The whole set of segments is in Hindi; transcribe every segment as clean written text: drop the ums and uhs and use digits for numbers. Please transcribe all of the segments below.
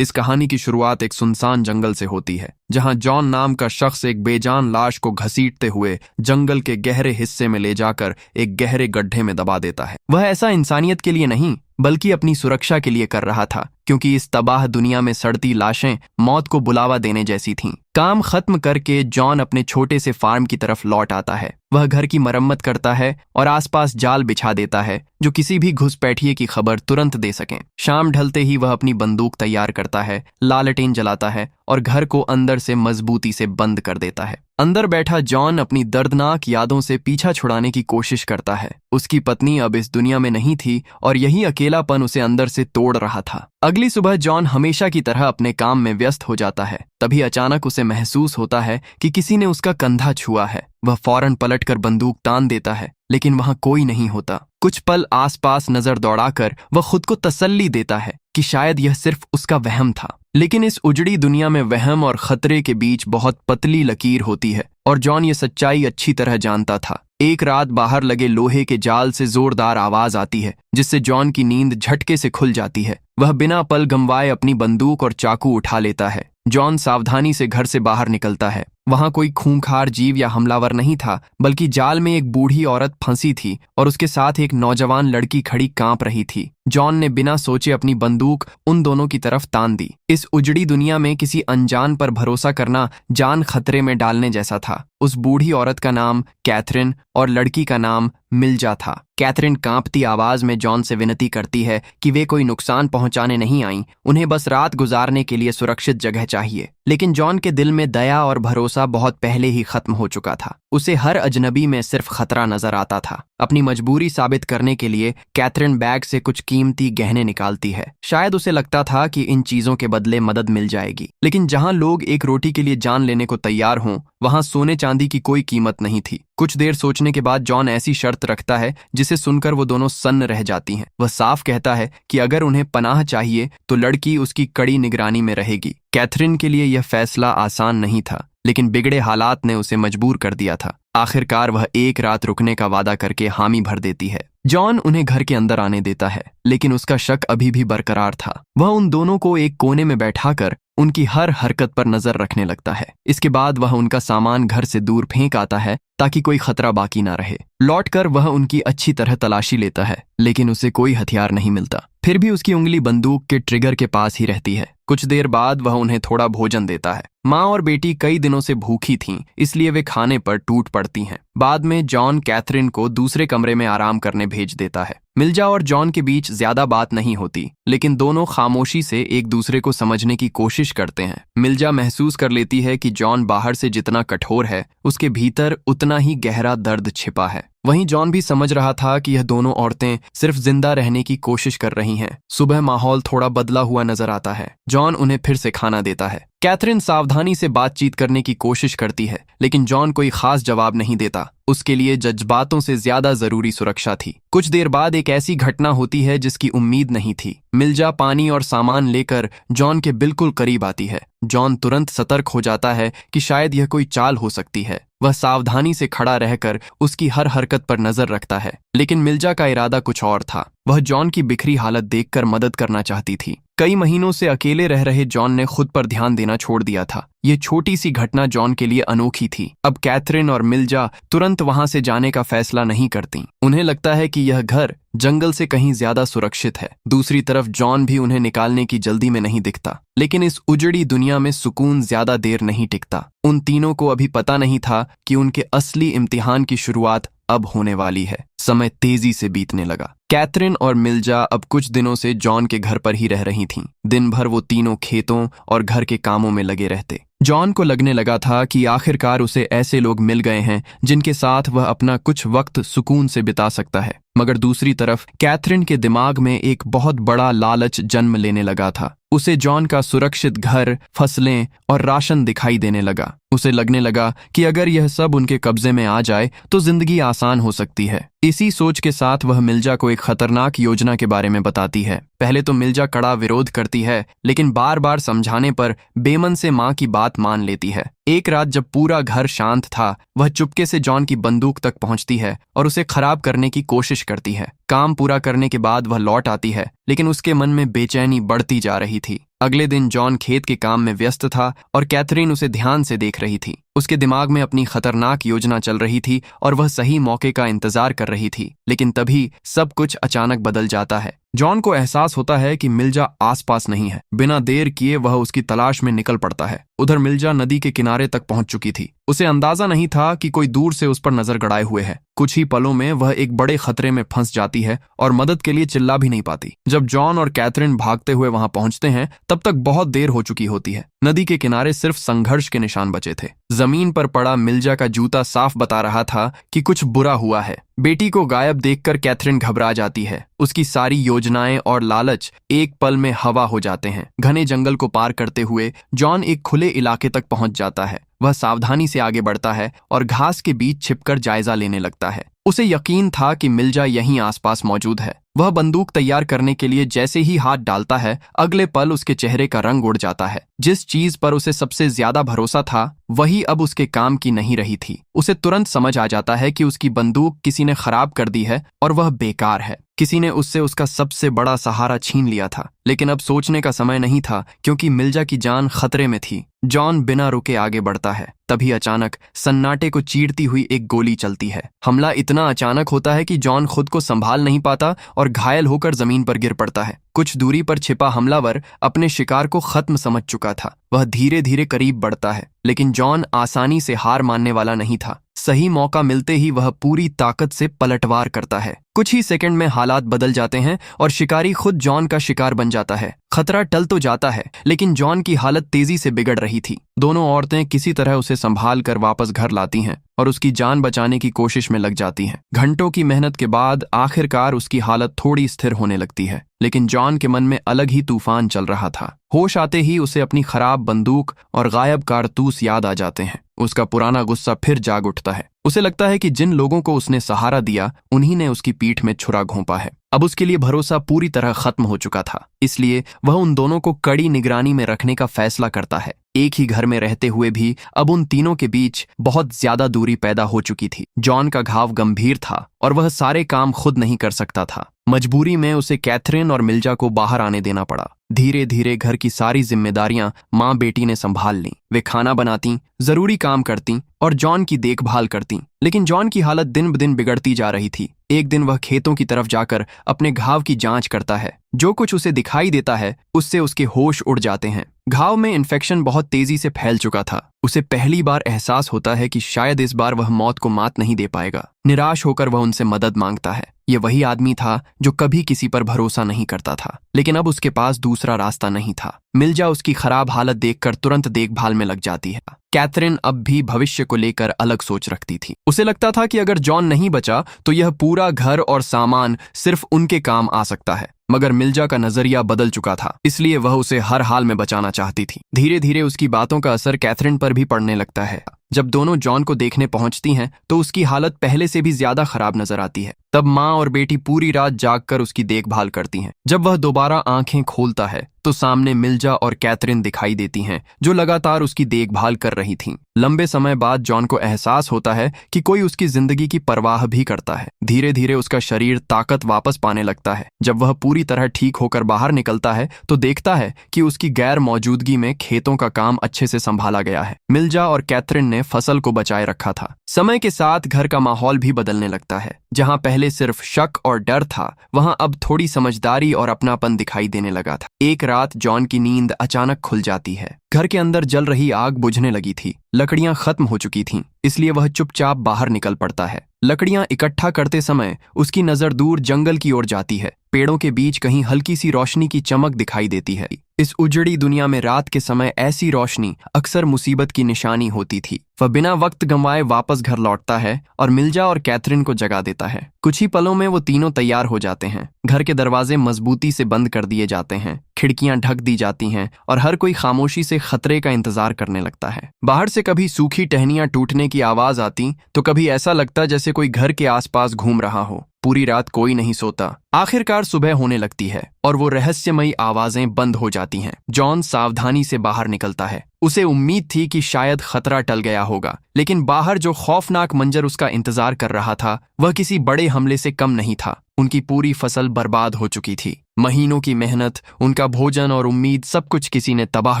इस कहानी की शुरुआत एक सुनसान जंगल से होती है, जहां जॉन नाम का शख्स एक बेजान लाश को घसीटते हुए जंगल के गहरे हिस्से में ले जाकर एक गहरे गड्ढे में दबा देता है। वह ऐसा इंसानियत के लिए नहीं बल्कि अपनी सुरक्षा के लिए कर रहा था, क्योंकि इस तबाह दुनिया में सड़ती लाशें मौत को बुलावा देने जैसी थीं। काम खत्म करके जॉन अपने छोटे से फार्म की तरफ लौट आता है। वह घर की मरम्मत करता है और आसपास जाल बिछा देता है जो किसी भी घुसपैठिए की खबर तुरंत दे सकें। शाम ढलते ही वह अपनी बंदूक तैयार करता है, लालटेन जलाता है और घर को अंदर से मजबूती से बंद कर देता है। अंदर बैठा जॉन अपनी दर्दनाक यादों से पीछा छुड़ाने की कोशिश करता है। उसकी पत्नी अब इस दुनिया में नहीं थी और यही अकेलापन उसे अंदर से तोड़ रहा था। अगली सुबह जॉन हमेशा की तरह अपने काम में व्यस्त हो जाता है। तभी अचानक उसे महसूस होता है कि किसी ने उसका कंधा छुआ है। वह फौरन पलटकर बंदूक तान देता है, लेकिन वहां कोई नहीं होता। कुछ पल आसपास नजर दौड़ाकर वह खुद को तसल्ली देता है कि शायद यह सिर्फ उसका वहम था। लेकिन इस उजड़ी दुनिया में वहम और खतरे के बीच बहुत पतली लकीर होती है और जॉन ये सच्चाई अच्छी तरह जानता था। एक रात बाहर लगे लोहे के जाल से जोरदार आवाज आती है, जिससे जॉन की नींद झटके से खुल जाती है। वह बिना पल गंवाए अपनी बंदूक और चाकू उठा लेता है। जॉन सावधानी से घर से बाहर निकलता है। वहां कोई खूंखार जीव या हमलावर नहीं था, बल्कि जाल में एक बूढ़ी औरत फंसी थी और उसके साथ एक नौजवान लड़की खड़ी कांप रही थी। जॉन ने बिना सोचे अपनी बंदूक उन दोनों की तरफ तान दी। इस उजड़ी दुनिया में किसी अनजान पर भरोसा करना जान खतरे में डालने जैसा था। उस बूढ़ी औरत का नाम कैथरीन और लड़की का नाम मिल्जा था। कैथरीन कांपती आवाज में जॉन से विनती करती है कि वे कोई नुकसान पहुंचाने नहीं आईं, उन्हें बस रात गुजारने के लिए सुरक्षित जगह चाहिए। लेकिन जॉन के दिल में दया और भरोसा बहुत पहले ही खत्म हो चुका था। उसे हर अजनबी में सिर्फ खतरा नजर आता था। अपनी मजबूरी साबित करने के लिए कैथरीन बैग से कुछ कीमती गहने निकालती है। शायद उसे लगता था कि इन चीजों के बदले मदद मिल जाएगी। लेकिन जहां लोग एक रोटी के लिए जान लेने को तैयार हों, वहां सोने चांदी की कोई कीमत नहीं थी। कुछ देर सोचने के बाद जॉन ऐसी शर्त रखता है जिसे सुनकर वो दोनों सन्न रह जाती हैं। वह साफ कहता है कि अगर उन्हें पनाह चाहिए तो लड़की उसकी कड़ी निगरानी में रहेगी। कैथरीन के लिए यह फैसला आसान नहीं था, लेकिन बिगड़े हालात ने उसे मजबूर कर दिया था। आखिरकार वह एक रात रुकने का वादा करके हामी भर देती है। जॉन उन्हें घर के अंदर आने देता है, लेकिन उसका शक अभी भी बरकरार था। वह उन दोनों को एक कोने में बैठाकर उनकी हर हरकत पर नजर रखने लगता है। इसके बाद वह उनका सामान घर से दूर फेंक आता है ताकि कोई खतरा बाकी ना रहे। लौटकर वह उनकी अच्छी तरह तलाशी लेता है, लेकिन उसे कोई हथियार नहीं मिलता। फिर भी उसकी उंगली बंदूक के ट्रिगर के पास ही रहती है। कुछ देर बाद वह उन्हें थोड़ा भोजन देता है। माँ और बेटी कई दिनों से भूखी थीं, इसलिए वे खाने पर टूट पड़ती हैं। बाद में जॉन कैथरीन को दूसरे कमरे में आराम करने भेज देता है। मिल्जा और जॉन के बीच ज्यादा बात नहीं होती, लेकिन दोनों खामोशी से एक दूसरे को समझने की कोशिश करते हैं। मिल्जा महसूस कर लेती है कि जॉन बाहर से जितना कठोर है, उसके भीतर उतना ही गहरा दर्द छिपा है। वहीं जॉन भी समझ रहा था कि यह दोनों औरतें सिर्फ जिंदा रहने की कोशिश कर रही हैं। सुबह माहौल थोड़ा बदला हुआ नजर आता है। जॉन उन्हें फिर से खाना देता है। कैथरीन सावधानी से बातचीत करने की कोशिश करती है, लेकिन जॉन कोई खास जवाब नहीं देता। उसके लिए जज्बातों से ज्यादा जरूरी सुरक्षा थी। कुछ देर बाद एक ऐसी घटना होती है जिसकी उम्मीद नहीं थी। मिल्जा पानी और सामान लेकर जॉन के बिल्कुल करीब आती है। जॉन तुरंत सतर्क हो जाता है कि शायद यह कोई चाल हो सकती है। वह सावधानी से खड़ा रहकर उसकी हर हरकत पर नजर रखता है, लेकिन मिल्जा का इरादा कुछ और था। वह जॉन की बिखरी हालत देखकर मदद करना चाहती थी। कई महीनों से अकेले रह रहे जॉन ने खुद पर ध्यान देना छोड़ दिया था। ये छोटी सी घटना जॉन के लिए अनोखी थी। अब कैथरीन और मिल्जा तुरंत वहां से जाने का फैसला नहीं करती। उन्हें लगता है कि यह घर जंगल से कहीं ज्यादा सुरक्षित है। दूसरी तरफ जॉन भी उन्हें निकालने की जल्दी में नहीं दिखता, लेकिन इस उजड़ी दुनिया में सुकून ज्यादा देर नहीं टिकता। उन तीनों को अभी पता नहीं था कि उनके असली इम्तिहान की शुरुआत अब होने वाली है। समय तेजी से बीतने लगा। कैथरीन और मिल्जा अब कुछ दिनों से जॉन के घर पर ही रह रही थीं। दिन भर वो तीनों खेतों और घर के कामों में लगे रहते। जॉन को लगने लगा था कि आखिरकार उसे ऐसे लोग मिल गए हैं जिनके साथ वह अपना कुछ वक्त सुकून से बिता सकता है। मगर दूसरी तरफ कैथरीन के दिमाग में एक बहुत बड़ा लालच जन्म लेने लगा था। उसे जॉन का सुरक्षित घर, फसलें और राशन दिखाई देने लगा। उसे लगने लगा कि अगर यह सब उनके कब्जे में आ जाए तो जिंदगी आसान हो सकती है। इसी सोच के साथ वह मिल्जा को एक खतरनाक योजना के बारे में बताती है। पहले तो मिल्जा कड़ा विरोध करती है, लेकिन बार बार समझाने पर बेमन से माँ की बात मान लेती है। एक रात जब पूरा घर शांत था, वह चुपके से जॉन की बंदूक तक पहुंचती है और उसे खराब करने की कोशिश करती है। काम पूरा करने के बाद वह लौट आती है, लेकिन उसके मन में बेचैनी बढ़ती जा रही थी। अगले दिन जॉन खेत के काम में व्यस्त था और कैथरीन उसे ध्यान से देख रही थी। उसके दिमाग में अपनी खतरनाक योजना चल रही थी और वह सही मौके का इंतजार कर रही थी। लेकिन तभी सब कुछ अचानक बदल जाता है। जॉन को एहसास होता है कि मिल्जा आसपास नहीं है। बिना देर किए वह उसकी तलाश में निकल पड़ता है। उधर मिल्जा नदी के किनारे तक पहुंच चुकी थी। उसे अंदाजा नहीं था कि कोई दूर से उस पर नजर गड़ाए हुए है। कुछ ही पलों में वह एक बड़े खतरे में फंस जाती है और मदद के लिए चिल्ला भी नहीं पाती। जब जॉन और कैथरीन भागते हुए वहां पहुंचते हैं तब तक बहुत देर हो चुकी होती है। नदी के किनारे सिर्फ संघर्ष के निशान बचे थे। जमीन पर पड़ा मिल्जा का जूता साफ बता रहा था कि कुछ बुरा हुआ है। बेटी को गायब देखकर कैथरीन घबरा जाती है। उसकी सारी योजनाएं और लालच एक पल में हवा हो जाते हैं। घने जंगल को पार करते हुए जॉन एक खुले इलाके तक पहुंच जाता है। वह सावधानी से आगे बढ़ता है और घास के बीच छिपकर जायजा लेने लगता है। उसे यकीन था कि मिल्जा यहीं आसपास मौजूद है। वह बंदूक तैयार करने के लिए जैसे ही हाथ डालता है, अगले पल उसके चेहरे का रंग उड़ जाता है। जिस चीज पर उसे सबसे ज्यादा भरोसा था वही अब उसके काम की नहीं रही थी। उसे तुरंत समझ आ जाता है कि उसकी बंदूक किसी ने खराब कर दी है और वह बेकार है। किसी ने उससे उसका सबसे बड़ा सहारा छीन लिया था। लेकिन अब सोचने का समय नहीं था, क्योंकि मिल्जा की जान खतरे में थी। जॉन बिना रुके आगे बढ़ता है। तभी अचानक सन्नाटे को चीरती हुई एक गोली चलती है। हमला इतना अचानक होता है कि जॉन खुद को संभाल नहीं पाता और घायल होकर जमीन पर गिर पड़ता है। कुछ दूरी पर छिपा हमलावर अपने शिकार को खत्म समझ चुका था। वह धीरे धीरे करीब बढ़ता है, लेकिन जॉन आसानी से हार मानने वाला नहीं था। सही मौका मिलते ही वह पूरी ताकत से पलटवार करता है। कुछ ही सेकंड में हालात बदल जाते हैं और शिकारी खुद जॉन का शिकार बन जाता है। खतरा टल तो जाता है, लेकिन जॉन की हालत तेजी से बिगड़ रही थी। दोनों औरतें किसी तरह उसे संभाल कर वापस घर लाती हैं और उसकी जान बचाने की कोशिश में लग जाती हैं। घंटों की मेहनत के बाद आखिरकार उसकी हालत थोड़ी स्थिर होने लगती है, लेकिन जॉन के मन में अलग ही तूफान चल रहा था। होश आते ही उसे अपनी खराब बंदूक और गायब कारतूस याद आ जाते हैं। उसका पुराना गुस्सा फिर जाग उठता है। उसे लगता है कि जिन लोगों को उसने सहारा दिया उन्हीं ने उसकी पीठ में छुरा घोंपा है। अब उसके लिए भरोसा पूरी तरह खत्म हो चुका था, इसलिए वह उन दोनों को कड़ी निगरानी में रखने का फैसला करता है। एक ही घर में रहते हुए भी अब उन तीनों के बीच बहुत ज्यादा दूरी पैदा हो चुकी थी। जॉन का घाव गंभीर था और वह सारे काम खुद नहीं कर सकता था। मजबूरी में उसे कैथरीन और मिल्जा को बाहर आने देना पड़ा। धीरे धीरे घर की सारी जिम्मेदारियां माँ बेटी ने संभाल लीं। वे खाना बनाती, जरूरी काम करती और जॉन की देखभाल करती। लेकिन जॉन की हालत दिन ब दिन बिगड़ती जा रही थी। एक दिन वह खेतों की तरफ जाकर अपने घाव की जांच करता है। जो कुछ उसे दिखाई देता है उससे उसके होश उड़ जाते हैं। घाव में इन्फेक्शन बहुत तेजी से फैल चुका था। उसे पहली बार एहसास होता है कि शायद इस बार वह मौत को मात नहीं दे पाएगा। निराश होकर वह उनसे मदद मांगता है। ये वही आदमी था जो कभी किसी पर भरोसा नहीं करता था, लेकिन अब उसके पास दूसरा रास्ता नहीं था। मिल्जा उसकी खराब हालत देखकर तुरंत देखभाल में लग जाती है। कैथरीन अब भी भविष्य को लेकर अलग सोच रखती थी। उसे लगता था कि अगर जॉन नहीं बचा तो यह पूरा घर और सामान सिर्फ उनके काम आ सकता है। मगर मिल्जा का नजरिया बदल चुका था, इसलिए वह उसे हर हाल में बचाना चाहती थी। धीरे धीरे उसकी बातों का असर कैथरीन पर भी पड़ने लगता है। जब दोनों जॉन को देखने पहुंचती हैं तो उसकी हालत पहले से भी ज्यादा खराब नजर आती है। तब माँ और बेटी पूरी रात जागकर उसकी देखभाल करती हैं। जब वह दोबारा आंखें खोलता है तो सामने मिल्जा और कैथरीन दिखाई देती हैं, जो लगातार उसकी देखभाल कर रही थीं। लंबे समय बाद जॉन को एहसास होता है कि कोई उसकी जिंदगी की परवाह भी करता है। धीरे धीरे उसका शरीर ताकत वापस पाने लगता है। जब वह पूरी तरह ठीक होकर बाहर निकलता है तो देखता है कि उसकी गैर मौजूदगी में खेतों का काम अच्छे से संभाला गया है। मिल्जा और कैथरीन ने फसल को बचाए रखा था। समय के साथ घर का माहौल भी बदलने लगता है। जहां पहले सिर्फ शक और डर था, वहां अब थोड़ी समझदारी और अपनापन दिखाई देने लगा था। एक रात जॉन की नींद अचानक खुल जाती है। घर के अंदर जल रही आग बुझने लगी थी। लकड़ियां खत्म हो चुकी थीं, इसलिए वह चुपचाप बाहर निकल पड़ता है। लकड़ियां इकट्ठा करते समय उसकी नजर दूर जंगल की ओर जाती है। पेड़ों के बीच कहीं हल्की सी रोशनी की चमक दिखाई देती है। इस उजड़ी दुनिया में रात के समय ऐसी रोशनी अक्सर मुसीबत की निशानी होती थी। वह बिना वक्त गंवाए वापस घर लौटता है और मिल्जा और कैथरीन को जगा देता है। कुछ ही पलों में वो तीनों तैयार हो जाते हैं। घर के दरवाजे मजबूती से बंद कर दिए जाते हैं, खिड़कियां ढक दी जाती हैं और हर कोई खामोशी से खतरे का इंतजार करने लगता है। बाहर से कभी सूखी टहनियां टूटने की आवाज आती तो कभी ऐसा लगता जैसे कोई घर के आसपास घूम रहा हो। पूरी रात कोई नहीं सोता। आखिरकार सुबह होने लगती है और वो रहस्यमयी आवाजें बंद हो जाती हैं। जॉन सावधानी से बाहर निकलता है। उसे उम्मीद थी कि शायद खतरा टल गया होगा, लेकिन बाहर जो खौफनाक मंजर उसका इंतजार कर रहा था वह किसी बड़े हमले से कम नहीं था। उनकी पूरी फसल बर्बाद हो चुकी थी। महीनों की मेहनत, उनका भोजन और उम्मीद, सब कुछ किसी ने तबाह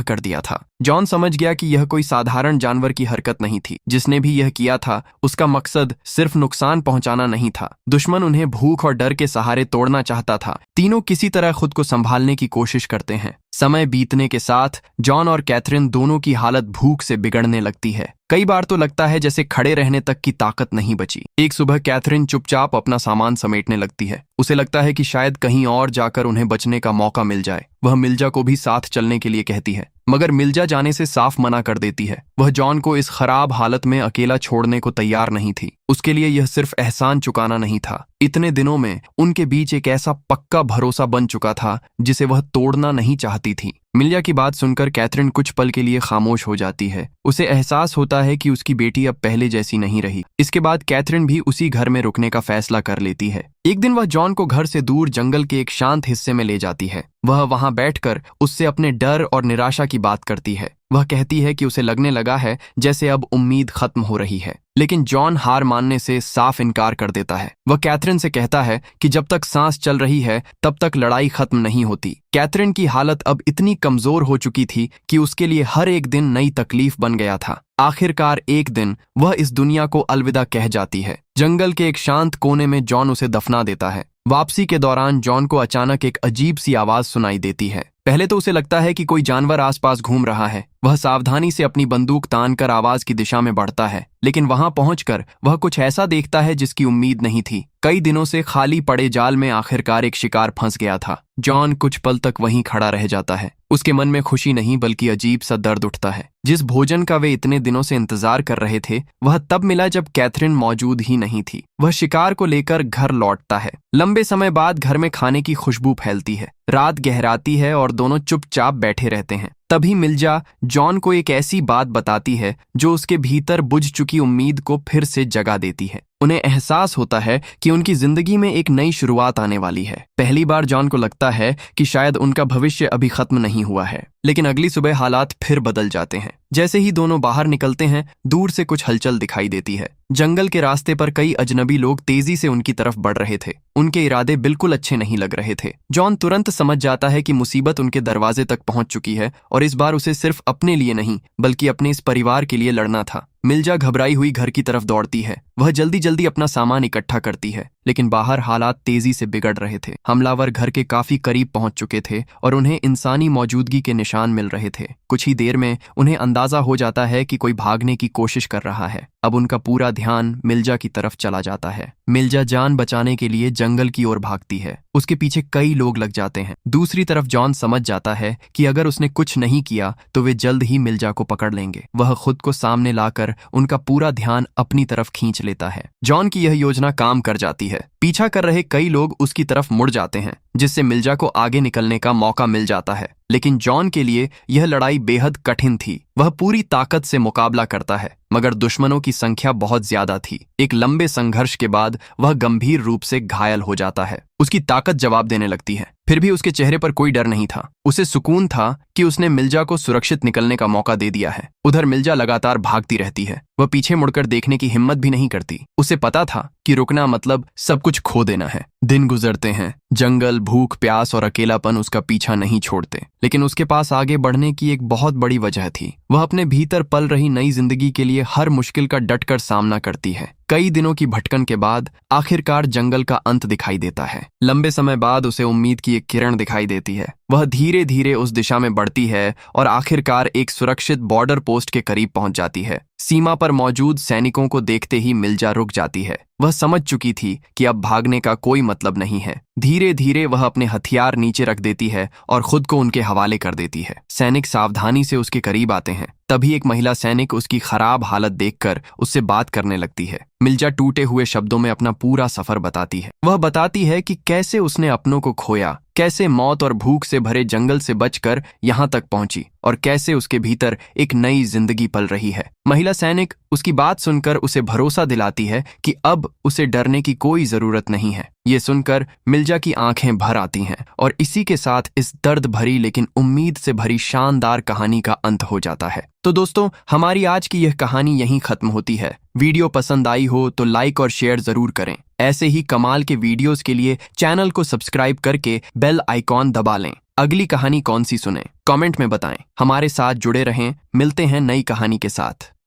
कर दिया था। जॉन समझ गया कि यह कोई साधारण जानवर की हरकत नहीं थी। जिसने भी यह किया था उसका मकसद सिर्फ नुकसान पहुंचाना नहीं था। दुश्मन उन्हें भूख और डर के सहारे तोड़ना चाहता था। तीनों किसी तरह खुद को संभालने की कोशिश करते हैं। समय बीतने के साथ जॉन और कैथरीन दोनों की हालत भूख से बिगड़ने लगती है। कई बार तो लगता है जैसे खड़े रहने तक की ताकत नहीं बची। एक सुबह कैथरीन चुपचाप अपना सामान समेटने लगती है। उसे लगता है कि शायद कहीं और जाकर उन्हें बचने का मौका मिल जाए। वह मिल्जा को भी साथ चलने के लिए कहती है, मगर मिल्जा जाने से साफ मना कर देती है। वह जॉन को इस खराब हालत में अकेला छोड़ने को तैयार नहीं थी। उसके लिए यह सिर्फ एहसान चुकाना नहीं था। इतने दिनों में उनके बीच एक ऐसा पक्का भरोसा बन चुका था जिसे वह तोड़ना नहीं चाहती थी। मिल्जा की बात सुनकर कैथरीन कुछ पल के लिए खामोश हो जाती है। उसे एहसास होता है कि उसकी बेटी अब पहले जैसी नहीं रही। इसके बाद कैथरीन भी उसी घर में रुकने का फैसला कर लेती है। एक दिन वह जॉन को घर से दूर जंगल के एक शांत हिस्से में ले जाती है। वह वहां बैठकर उससे अपने डर और निराशा की बात करती है। वह कहती है कि उसे लगने लगा है जैसे अब उम्मीद खत्म हो रही है। लेकिन जॉन हार मानने से साफ इनकार कर देता है। वह कैथरीन से कहता है कि जब तक सांस चल रही है तब तक लड़ाई खत्म नहीं होती। कैथरीन की हालत अब इतनी कमजोर हो चुकी थी कि उसके लिए हर एक दिन नई तकलीफ बन गया था। आखिरकार एक दिन वह इस दुनिया को अलविदा कह जाती है। जंगल के एक शांत कोने में जॉन उसे दफना देता है। वापसी के दौरान जॉन को अचानक एक अजीब सी आवाज सुनाई देती है। पहले तो उसे लगता है कि कोई जानवर आसपास घूम रहा है। वह सावधानी से अपनी बंदूक तानकर आवाज की दिशा में बढ़ता है, लेकिन वहां पहुंचकर वह कुछ ऐसा देखता है जिसकी उम्मीद नहीं थी। कई दिनों से खाली पड़े जाल में आखिरकार एक शिकार फंस गया था। जॉन कुछ पल तक वहीं खड़ा रह जाता है। उसके मन में खुशी नहीं बल्कि अजीब सा दर्द उठता है। जिस भोजन का वे इतने दिनों से इंतजार कर रहे थे वह तब मिला जब कैथरीन मौजूद ही नहीं थी। वह शिकार को लेकर घर लौटता है। लंबे समय बाद घर में खाने की खुशबू फैलती है। रात गहराती है और दोनों चुपचाप बैठे रहते हैं। तभी मिल्जा जॉन को एक ऐसी बात बताती है जो उसके भीतर बुझ चुकी उम्मीद को फिर से जगा देती है। उन्हें एहसास होता है कि उनकी जिंदगी में एक नई शुरुआत आने वाली है। पहली बार जॉन को लगता है कि शायद उनका भविष्य अभी खत्म नहीं हुआ है, लेकिन अगली सुबह हालात फिर बदल जाते हैं। जैसे ही दोनों बाहर निकलते हैं दूर से कुछ हलचल दिखाई देती है। जंगल के रास्ते पर कई अजनबी लोग तेजी से उनकी तरफ बढ़ रहे थे। उनके इरादे बिल्कुल अच्छे नहीं लग रहे थे। जॉन तुरंत समझ जाता है कि मुसीबत उनके दरवाजे तक पहुंच चुकी है और इस बार उसे सिर्फ अपने लिए नहीं बल्कि अपने इस परिवार के लिए लड़ना था। मिल्जा घबराई हुई घर की तरफ दौड़ती है। वह जल्दी जल्दी अपना सामान इकट्ठा करती है, लेकिन बाहर हालात तेजी से बिगड़ रहे थे। हमलावर घर के काफी करीब पहुंच चुके थे और उन्हें इंसानी मौजूदगी के निशान मिल रहे थे। कुछ ही देर में उन्हें अंदाजा हो जाता है कि कोई भागने की कोशिश कर रहा है। अब उनका पूरा ध्यान मिल्जा की तरफ चला जाता है। मिल्जा जान बचाने के लिए जंगल की ओर भागती है। उसके पीछे कई लोग लग जाते हैं। दूसरी तरफ जॉन समझ जाता है कि अगर उसने कुछ नहीं किया तो वे जल्द ही मिल्जा को पकड़ लेंगे। वह खुद को सामने लाकर उनका पूरा ध्यान अपनी तरफ खींच लेता है। जॉन की यह योजना काम कर जाती है। पीछा कर रहे कई लोग उसकी तरफ मुड़ जाते हैं, जिससे मिल्जा को आगे निकलने का मौका मिल जाता है। लेकिन जॉन के लिए यह लड़ाई बेहद कठिन थी। वह पूरी ताकत से मुकाबला करता है, मगर दुश्मनों की संख्या बहुत ज्यादा थी। एक लंबे संघर्ष के बाद वह गंभीर रूप से घायल हो जाता है। उसकी ताकत जवाब देने लगती है। फिर भी उसके चेहरे पर कोई डर नहीं था। उसे सुकून था कि उसने मिल्जा को सुरक्षित निकलने का मौका दे दिया है। उधर मिल्जा लगातार भागती रहती है। वह पीछे मुड़कर देखने की हिम्मत भी नहीं करती। उसे पता था कि रुकना मतलब सब कुछ खो देना है। दिन गुजरते हैं। जंगल, भूख, प्यास और अकेलापन उसका पीछा नहीं छोड़ते, लेकिन उसके पास आगे बढ़ने की एक बहुत बड़ी वजह थी। वह अपने भीतर पल रही नई जिंदगी के लिए हर मुश्किल का डटकर सामना करती है। कई दिनों की भटकन के बाद आखिरकार जंगल का अंत दिखाई देता है। लंबे समय बाद उसे उम्मीद की एक किरण दिखाई देती है। वह धीरे धीरे उस दिशा में बढ़ती है और आखिरकार एक सुरक्षित बॉर्डर पोस्ट के करीब पहुंच जाती है। सीमा पर मौजूद सैनिकों को देखते ही मिल्जा रुक जाती है। वह समझ चुकी थी कि अब भागने का कोई मतलब नहीं है। धीरे धीरे वह अपने हथियार नीचे रख देती है और खुद को उनके हवाले कर देती है। सैनिक सावधानी से उसके करीब आते हैं। तभी एक महिला सैनिक उसकी खराब हालत देखकर उससे बात करने लगती है। मिल्जा टूटे हुए शब्दों में अपना पूरा सफर बताती है। वह बताती है कि कैसे उसने अपनों को खोया, कैसे मौत और भूख से भरे जंगल से बचकर यहाँ तक पहुंची और कैसे उसके भीतर एक नई जिंदगी पल रही है। महिला सैनिक उसकी बात सुनकर उसे भरोसा दिलाती है कि अब उसे डरने की कोई जरूरत नहीं है। ये सुनकर मिल्जा की आंखें भर आती हैं और इसी के साथ इस दर्द भरी लेकिन उम्मीद से भरी शानदार कहानी का अंत हो जाता है। तो दोस्तों, हमारी आज की यह कहानी यहीं खत्म होती है। वीडियो पसंद आई हो तो लाइक और शेयर जरूर करें। ऐसे ही कमाल के वीडियोस के लिए चैनल को सब्सक्राइब करके बेल आइकॉन दबा लें। अगली कहानी कौन सी सुने, कमेंट में बताएं। हमारे साथ जुड़े रहें। मिलते हैं नई कहानी के साथ।